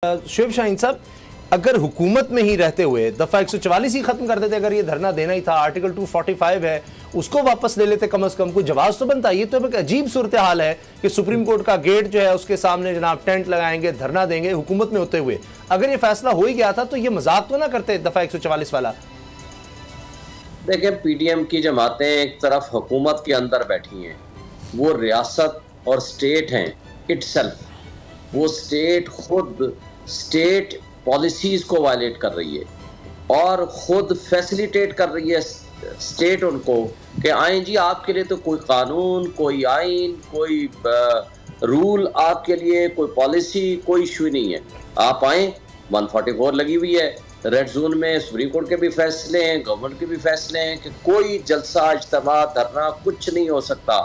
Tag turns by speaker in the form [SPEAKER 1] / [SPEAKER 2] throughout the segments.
[SPEAKER 1] शुएब शाहीन साहब, अगर हुकूमत में ही रहते हुए दफ़ा 144 ही ख़त्म कर देते, अगर ये धरना देना ही था, आर्टिकल 245 है उसको वापस ले लेते, कम से कम कोई जवाब तो बनता। ये तो एक अजीब सूरत हाल है कि सुप्रीम कोर्ट का गेट जो है उसके सामने जनाब टेंट लगाएंगे, धरना देंगे हुकूमत में होते हुए। अगर ये फैसला हो ही गया था तो ये मजाक तो ना करते दफ़ा 144 वाला।
[SPEAKER 2] देखें, पीडीएम की जमातें एक तरफ हुकूमत के अंदर बैठी हैं, वो रियासत और स्टेट हैं इटसेल्फ, वो स्टेट खुद स्टेट पॉलिसीज को वायलेट कर रही है और खुद फैसिलिटेट कर रही है स्टेट उनको कि आए जी आपके लिए तो कोई कानून, कोई आइन, कोई रूल आपके लिए, कोई पॉलिसी, कोई इशू नहीं है। आप आए, 144 लगी हुई है, रेड जोन में सुप्रीम कोर्ट के भी फैसले हैं, गवर्नमेंट के भी फैसले हैं कि कोई जलसा, इज्तिमा, धरना कुछ नहीं हो सकता।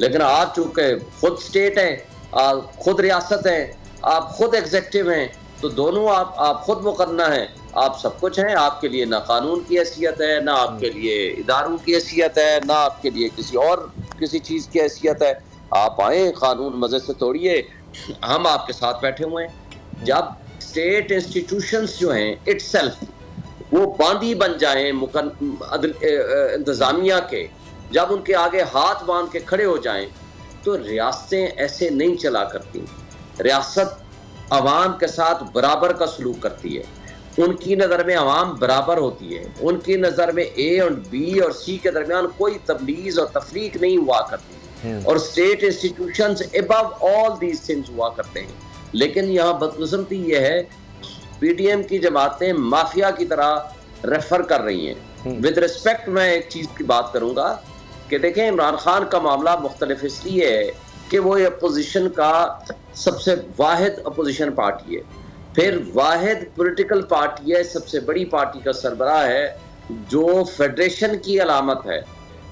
[SPEAKER 2] लेकिन आप चूंकि खुद स्टेट हैं, आप खुद रियासत हैं, आप खुद एग्जेक्टिव हैं, तो दोनों आप खुद मुकन्ना हैं, आप सब कुछ हैं। आपके लिए ना कानून की हैसियत है, ना आपके लिए इदारों की हैसियत है, ना आपके लिए किसी चीज़ की हैसियत है। आप आए, कानून मज़े से तोड़िए, हम आपके साथ बैठे हुए हैं। जब स्टेट इंस्टीट्यूशंस जो हैं इटसेल्फ वो बांदी बन जाएं इंतज़ामिया के, जब उनके आगे हाथ बांध के खड़े हो जाएं, तो रियासतें ऐसे नहीं चला करती। रियासत अवाम के साथ बराबर का सलूक करती है, उनकी नज़र में अवाम बराबर होती है, उनकी नज़र में ए और बी और सी के दरमियान कोई तबलीज और तफरीक नहीं हुआ करती, और state institutions above all these things हुआ करते हैं। लेकिन यहाँ बदकिस्मती ये है, पीडीएम की जमातें माफिया की तरह रेफर कर रही हैं। विद रिस्पेक्ट मैं एक चीज़ की बात करूँगा कि देखें, इमरान खान का मामला मुख्तलिफ इसलिए है कि वो अपोजिशन का सबसे वाहिद अपोजिशन पार्टी है, फिर वाहिद पॉलिटिकल पार्टी है, सबसे बड़ी पार्टी का सरबराह है, जो फेडरेशन की अलामत है,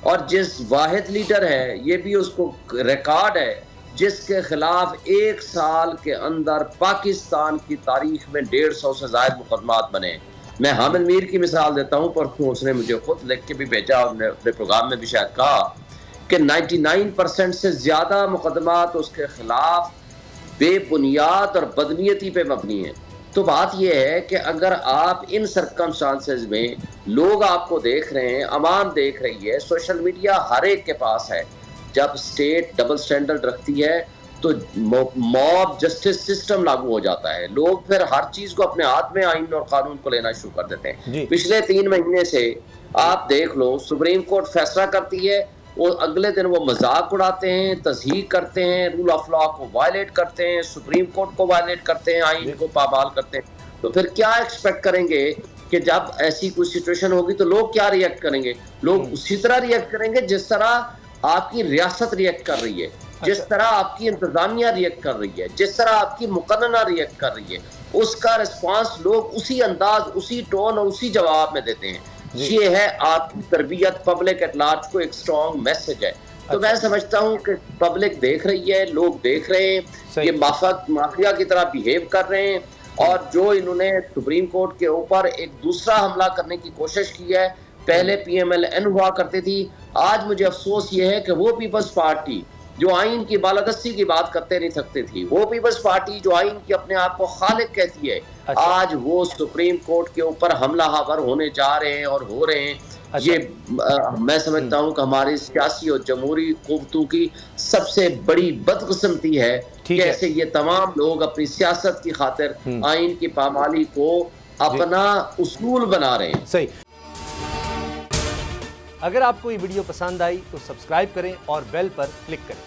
[SPEAKER 2] और जिस वाहिद लीडर है, ये भी उसको रिकॉर्ड है, जिसके खिलाफ एक साल के अंदर पाकिस्तान की तारीख में 150 से ज़ायद मुकदमात बने। मैं हामिद मीर की मिसाल देता हूँ, परसों उसने मुझे खुद लिख के भी भेजा, उसने अपने प्रोग्राम में भी शायद कहा कि 99% से ज़्यादा मुकदमात उसके खिलाफ बेबुनियाद और बदनीयती पे मबनी है। तो बात यह है कि अगर आप इन सर्कमस्टांसेस में, लोग आपको देख रहे हैं, अवाम देख रही है, सोशल मीडिया हर एक के पास है, जब स्टेट डबल स्टैंडर्ड रखती है तो मॉब जस्टिस सिस्टम लागू हो जाता है। लोग फिर हर चीज़ को अपने हाथ में, आइन और कानून को लेना शुरू कर देते हैं। पिछले 3 महीने से आप देख लो, सुप्रीम कोर्ट फैसला करती है, वो अगले दिन वो मजाक उड़ाते हैं, तज़हीक करते हैं, रूल ऑफ लॉ को वायलेट करते हैं, सुप्रीम कोर्ट को वायलेट करते हैं, आइन को पामाल करते हैं। तो फिर क्या एक्सपेक्ट करेंगे कि जब ऐसी कोई सिचुएशन होगी तो लोग क्या रिएक्ट करेंगे? लोग उसी तरह रिएक्ट करेंगे जिस तरह आपकी रियासत रिएक्ट कर रही है, जिस तरह आपकी इंतजामिया रिएक्ट कर रही है, जिस तरह आपकी मुकन्ना रिएक्ट कर रही है, उसका रिस्पांस लोग उसी अंदाज, उसी टोन और उसी जवाब में देते हैं। ये है आपकी तरबियत, पब्लिक एट लार्ज को एक स्ट्रॉन्ग मैसेज है। तो मैं समझता हूँ कि पब्लिक देख रही है, लोग देख रहे हैं, ये माफिया की तरह बिहेव कर रहे हैं, और जो इन्होंने सुप्रीम कोर्ट के ऊपर एक दूसरा हमला करने की कोशिश की है, पहले PMLN हुआ करती थी, आज मुझे अफसोस ये है कि वो पीपल्स पार्टी जो आइन की बालादस्ती की बात करते नहीं सकती थी, वो पीपल्स पार्टी जो आइन की अपने आप को खालिक कहती है, आज वो सुप्रीम कोर्ट के ऊपर हमला हावर होने जा रहे हैं और हो रहे हैं। ये मैं समझता हूँ कि हमारी सियासी और जमहूरी क़ुव्वतों की सबसे बड़ी बदकिस्मती है कि ऐसे ये तमाम लोग अपनी सियासत की खातिर आइन की पामाली को अपना उसूल बना रहे हैं।
[SPEAKER 1] सही। अगर आपको ये वीडियो पसंद आई तो सब्सक्राइब करें और बेल पर क्लिक करें।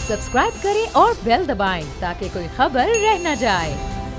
[SPEAKER 3] सब्सक्राइब करें और बेल दबाएं ताकि कोई खबर रह न जाए।